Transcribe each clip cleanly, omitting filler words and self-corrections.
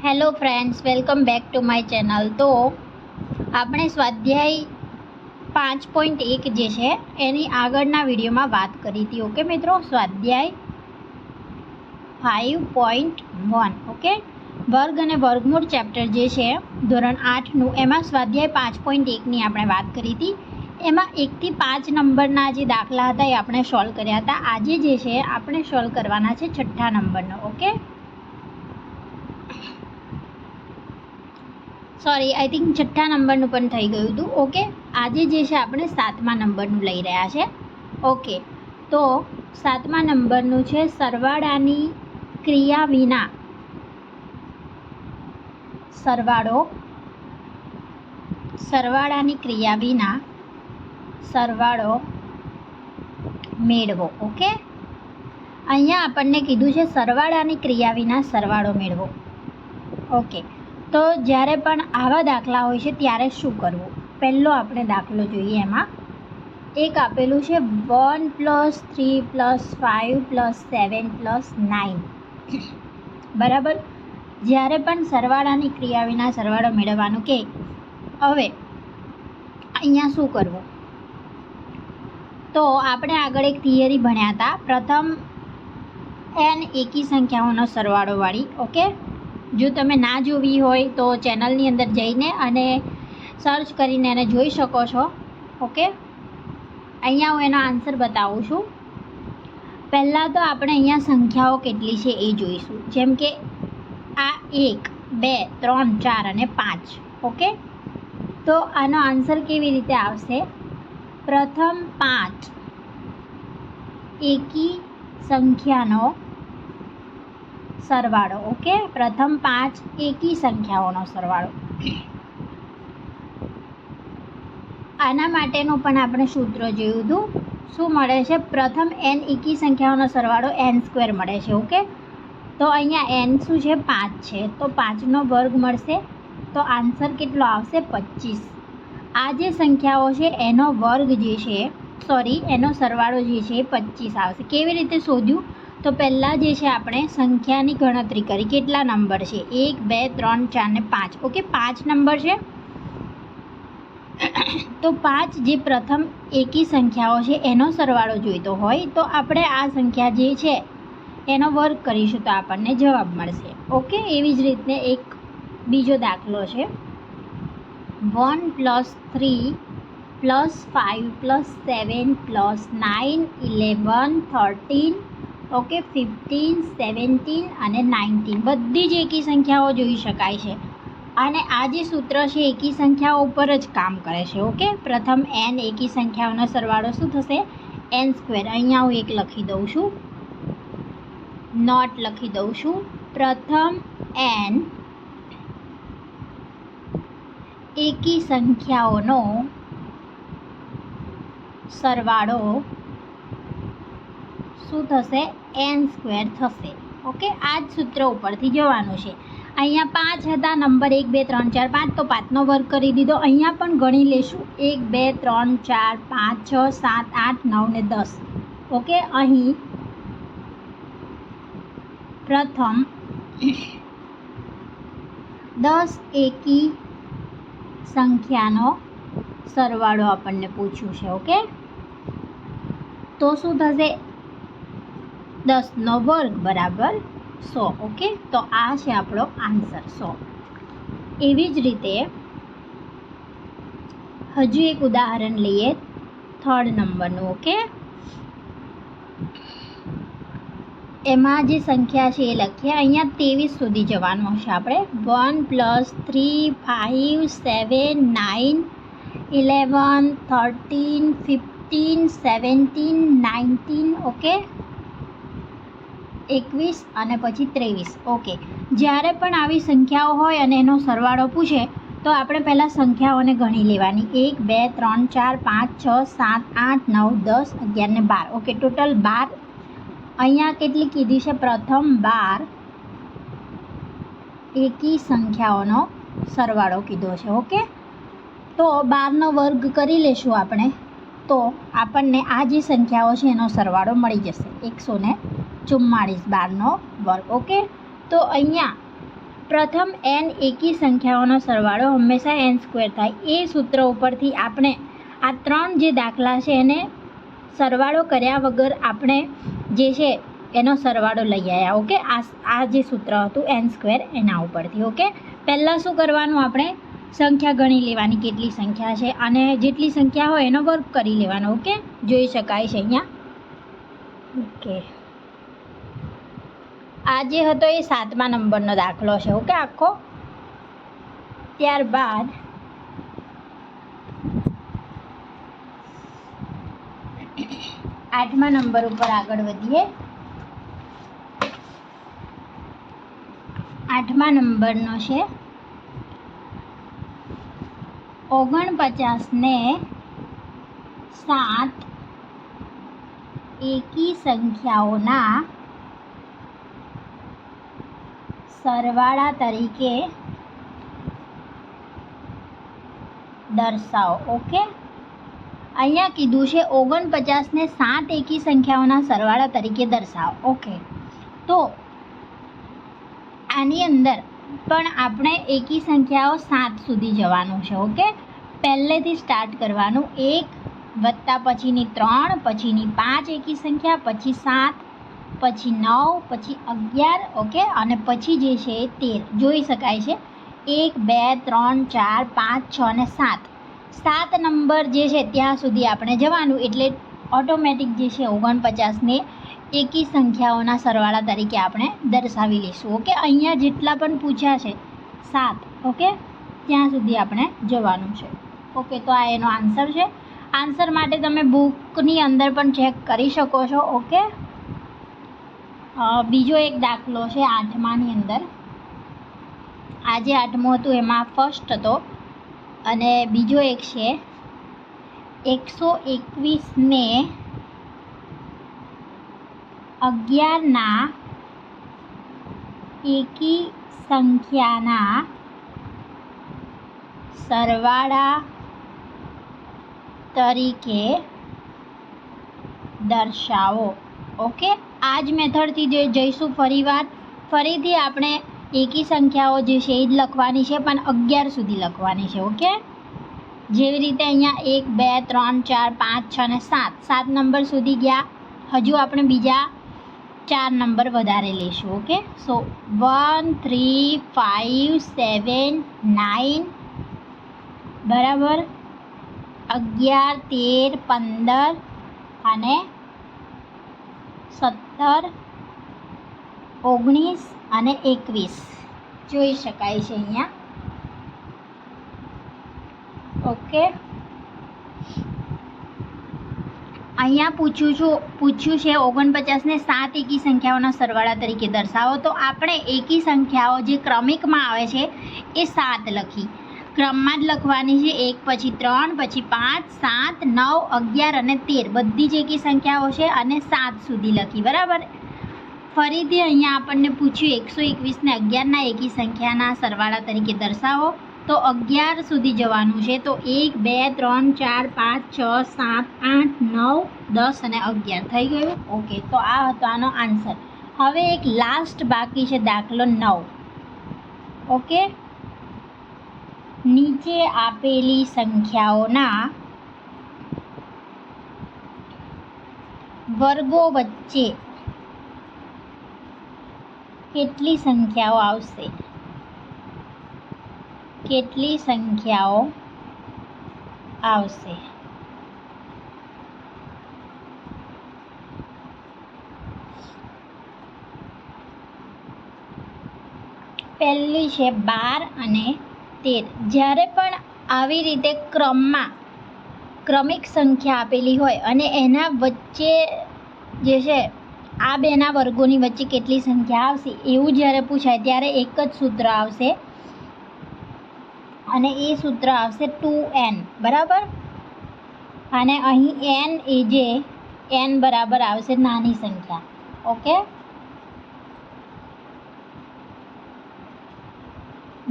Hello friends, welcome back to my channel. તો આપણે સ્વાધ્યાય 5.1 જે છે એની આગળના વિડીયોમાં વાત કરી હતી. ઓકે મિત્રો, સ્વાધ્યાય 5.1 ઓકે, વર્ગ અને વર્ગમૂળ ચેપ્ટર જે છે ધોરણ 8નું, એમાં સ્વાધ્યાય 5.1ની આપણે વાત કરી હતી. એમાં 1 થી 5 નંબરના જે દાખલા હતા એ આપણે સોલ્વ કર્યા હતા. આજે જે છે આપણે સોલ્વ કરવાના છે 6ઠ્ઠા નંબરનો. ઓકે, સોરી, આઈ થિંક 6ઠ્ઠા નંબરનું પણ થઈ ગયું હતું. ઓકે, આજે જે છે આપણે 7મા નંબરનું લઈ રહ્યા છે. ઓકે, તો 7મા નંબરનું છે સરવાળાની ક્રિયા વિના સરવાળાની ક્રિયા વિના સરવાળો મેળવો. ઓકે, અહીંયા આપણને કીધું છે સરવાળાની ક્રિયા વિના સરવાળો મેળવો. ઓકે, તો જ્યારે પણ આવા દાખલા હોય છે ત્યારે શું કરવું? પહેલો આપણે દાખલો જોઈએ. એમાં એક આપેલું છે 1 + 3 + 5 + 7 + 9. બરાબર, જ્યારે પણ સરવાળાની ક્રિયા વિના સરવાળો મેળવવાનું કે હવે અહીંયા શું કરવું? તો આપણે આગળ એક થિયરી ભણ્યા હતા, પ્રથમ n એકી સંખ્યાઓનો સરવાળોવાળી. ઓકે, જો તમે ના જોવી હોય તો ચેનલની અંદર જઈને અને સર્ચ કરીને એને જોઈ શકો છો. ઓકે, અહીંયા હું એનો આન્સર બતાવું છું. પહેલાં તો આપણે અહીંયા સંખ્યાઓ કેટલી છે એ જોઈશું. જેમ કે આ 1, 2, 3, 4 અને 5. ઓકે, તો આનો આન્સર કેવી રીતે આવશે? પ્રથમ 5 એકી સંખ્યાનો સરવાળો. ઓકે, પ્રથમ 5 એકી સંખ્યાઓનો સરવાળો. આના માટેનું પણ આપણે સૂત્ર જોયું હતું. શું મળે છે? પ્રથમ n એકી સંખ્યાઓનો સરવાળો n² મળે છે. ઓકે, તો અહીંયા n શું છે? 5 છે, તો 5નો વર્ગ મળશે. તો આન્સર કેટલો આવશે? 25. આ જે સંખ્યાઓ છે એનો વર્ગ જે છે, સોરી, એનો સરવાળો જે છે એ 25 આવશે. કેવી રીતે શોધ્યું? તો પહેલાં જે છે આપણે સંખ્યાની ગણતરી કરી. કેટલા નંબર છે? 1, 2, 3, 4 ને 5. ઓકે, 5 નંબર છે. તો 5 જે પ્રથમ એકી સંખ્યાઓ છે એનો સરવાળો જોઈતો હોય તો આપણે આ સંખ્યા જે છે એનો વર્ગ કરીશું તો આપણને જવાબ મળશે. ઓકે, એવી જ રીતે એક બીજો દાખલો છે 1 + 3 + 5 + 7 + 9 11 13. ઓકે, 15 17 અને 19 બધી જ એકી સંખ્યાઓ જોઈ શકાય છે. અને આ જે સૂત્ર છે એકી સંખ્યાઓ ઉપર જ કામ કરે છે. ઓકે, પ્રથમ n એકી સંખ્યાઓનો સરવાળો શું થશે? n². અહીંયા હું એક લખી દઉં છું, નોટ લખી દઉં છું. પ્રથમ n એકી સંખ્યાઓનો સરવાળો શું થશે? n² થશે. ઓકે, આ જ સૂત્ર ઉપરથી જવાનું છે. અહીંયા 5 હતા, નંબર 1, 2, 3, 4, 5, તો 5નો વર્ગ કરી દીધો. અહીંયા પણ ગણી લેશું 1, 2, 3, 4, 5, 6, 7, 8, 9 ને 10. ઓકે, અહીં પ્રથમ 10 એકી સંખ્યાનો સરવાળો આપણને પૂછ્યું છે. ઓકે, તો શું થશે? 10નો વર્ગ બરાબર 100. ઓકે, તો આ છે આપણો આન્સર 100. એવી જ રીતે હજુ એક ઉદાહરણ લઈએ 3rd નંબરનું. ઓકે, એમાં જે સંખ્યા છે એ લખીએ. અહીંયા 23 સુધી જવાનું છે આપણે. 1 + 3 5 7 9 11 13 15 17 19. ઓકે, 21 અને પછી 23. ઓકે, જ્યારે પણ આવી સંખ્યાઓ હોય અને એનો સરવાળો પૂછે તો આપણે પહેલાં સંખ્યાઓને ગણી લેવાની. 1, 2, 3, 4, 5, 6, 7, 8, 9, 10, 11 ને 12. Okay, total 12. અહીંયા કેટલી કીધી છે? પ્રથમ 12 એકી સંખ્યાઓનો સરવાળો કીધો છે. ઓકે, તો 12નો વર્ગ કરી લેશું આપણે તો આપણને આ જે સંખ્યાઓ છે એનો સરવાળો મળી જશે 144. 12નો વર્ગ. ઓકે, તો અહીંયા પ્રથમ n એકી સંખ્યાઓનો સરવાળો હંમેશા n² થાય. એ સૂત્ર ઉપરથી આપણે આ 3 જે દાખલા છે એને સરવાળો કર્યા વગર આપણે જે છે એનો સરવાળો લઈ આવ્યા. ઓકે, આ જે સૂત્ર હતું n² એના ઉપરથી. ઓકે, પહેલાં શું કરવાનું, આપણે સંખ્યા ગણી લેવાની કેટલી સંખ્યા છે અને જેટલી સંખ્યા હોય એનો વર્ગ કરી લેવાનો. ઓકે, જોઈ શકાય છે અહીંયા. ઓકે, આ જે હતો એ 7મા નંબરનો દાખલો છે. ઓકે, આખો. ત્યારબાદ 8મા નંબર ઉપર આગળ વધીએ. 8મા નંબરનો છે 49 ને 7 એકી સંખ્યાઓના સરવાળા તરીકે દર્શાવો. ઓકે, અહીંયા કીધું છે 49 ને 7 એકી સંખ્યાઓના સરવાળા તરીકે દર્શાવો. ઓકે, તો આની અંદર પણ આપણે એકી સંખ્યાઓ 7 સુધી જવાનું છે. ઓકે, પહેલેથી સ્ટાર્ટ કરવાનું. 1 વત્તા પછીની 3, પછીની 5 એકી સંખ્યા, પછી 7, પછી 9, પછી 11. ઓકે, અને પછી જે છે એ 13 જોઈ શકાય છે. 1 2 3 4 5 6 અને 7 નંબર જે છે ત્યાં સુધી આપણે જવાનું. એટલે ઓટોમેટિક જે છે 49 ને એકી સંખ્યાઓના સરવાળા તરીકે આપણે દર્શાવી લઈશું. ઓકે, અહીંયા જેટલા પણ પૂછ્યા છે 7, ઓકે, ત્યાં સુધી આપણે જવાનું છે. ઓકે, તો આ એનો આન્સર છે. આન્સર માટે તમે બુકની અંદર પણ ચેક કરી શકો છો. ઓકે, બીજો એક દાખલો છે 8માની અંદર. આ જે 8મું હતું એમાં ફર્સ્ટ હતો અને બીજો એક છે 121 ને 11 એકી સંખ્યાના સરવાળા તરીકે દર્શાવો. ઓકે, આ જ મેથડથી જઈશું ફરીથી આપણે એકી સંખ્યાઓ જે છે એ જ લખવાની છે, પણ 11 સુધી લખવાની છે. ઓકે, જેવી રીતે અહીંયા 1 2 3 4 5 6 અને 7 નંબર સુધી ગયા. હજુ આપણે બીજા 4 નંબર વધારે લઈશું. ઓકે, સો 1 3 5 7 9 બરાબર, 11 13 15 અને 17 19 અને 21 જોઈ શકાય છે અહીંયા. ઓકે, અહીંયા પૂછ્યું છે 49 ને 7 એકી સંખ્યાઓના સરવાળા તરીકે દર્શાવો. તો આપણે એકી સંખ્યાઓ જે ક્રમિકમાં આવે છે એ 7 લખી, ક્રમમાં જ લખવાની છે. 1 પછી 3 પછી 5 7 9 11 અને 13 બધી જ એકી સંખ્યાઓ છે અને 7 સુધી લખી. બરાબર, ફરીથી અહીંયા આપણને પૂછ્યું 121 ને 11ના એકી સંખ્યાના સરવાળા તરીકે દર્શાવો. તો 11 સુધી જવાનું છે. તો 1 2 3 4 5 6 7 8 9 10 અને 11 થઈ ગયું. ઓકે, તો આ હતો આનો આન્સર. હવે એક લાસ્ટ બાકી છે દાખલો 9. ઓકે, નીચે આપેલી સંખ્યાઓના વર્ગો વચ્ચે કેટલી સંખ્યાઓ આવશે? કેટલી સંખ્યાઓ આવશે? પહેલી છે 12 અને 13. જ્યારે પણ આવી રીતે ક્રમિક સંખ્યા આપેલી હોય અને એના વચ્ચે જે છે આ બેના વર્ગોની વચ્ચે કેટલી સંખ્યા આવશે એવું જ્યારે પૂછાય ત્યારે એક જ સૂત્ર આવશે અને એ સૂત્ર આવશે 2n. બરાબર, અને અહીં n એ જે n બરાબર આવશે નાની સંખ્યા. ઓકે,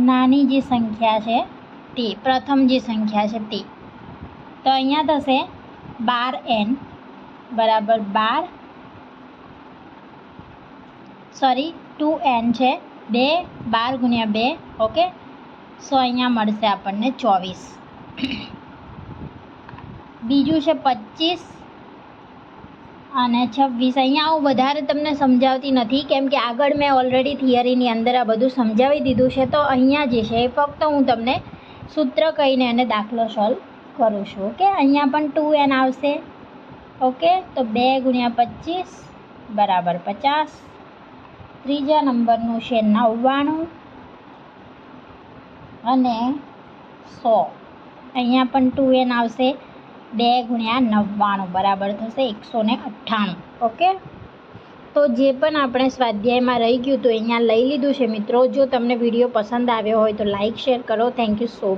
નાની જે સંખ્યા છે તે પ્રથમ જે સંખ્યા છે તે. તો અહીંયા થશે 12n બરાબર 2n છે 2 12 ગુણ્યા 2 ઓકે. સો અહીંયા મળશે આપણને 24. બીજું છે 25 અને 26. અહીંયા હું વધારે તમને સમજાવતી નથી કેમ કે આગળ મેં ઓલરેડી થિયરીની અંદર આ બધું સમજાવી દીધું છે. તો અહીંયા જે છે એ ફક્ત હું તમને સૂત્ર કહીને અને દાખલો સોલ્વ કરું છું. ઓકે, અહીંયા પણ 2n આવશે. ઓકે, તો 2 ગુણ્યા 25 બરાબર 50. ત્રીજા નંબરનું છે 99 અને 100. અહીંયા પણ 2n આવશે. 2 ગુણ્યા 99 બરાબર થશે 198. ઓકે, તો જે પણ આપણે સ્વાધ્યાયમાં રહી ગયું તો અહીંયા લઈ લીધું છે મિત્રો. જો તમને વિડીયો પસંદ આવ્યો હોય તો લાઈક શેર કરો. Thank you so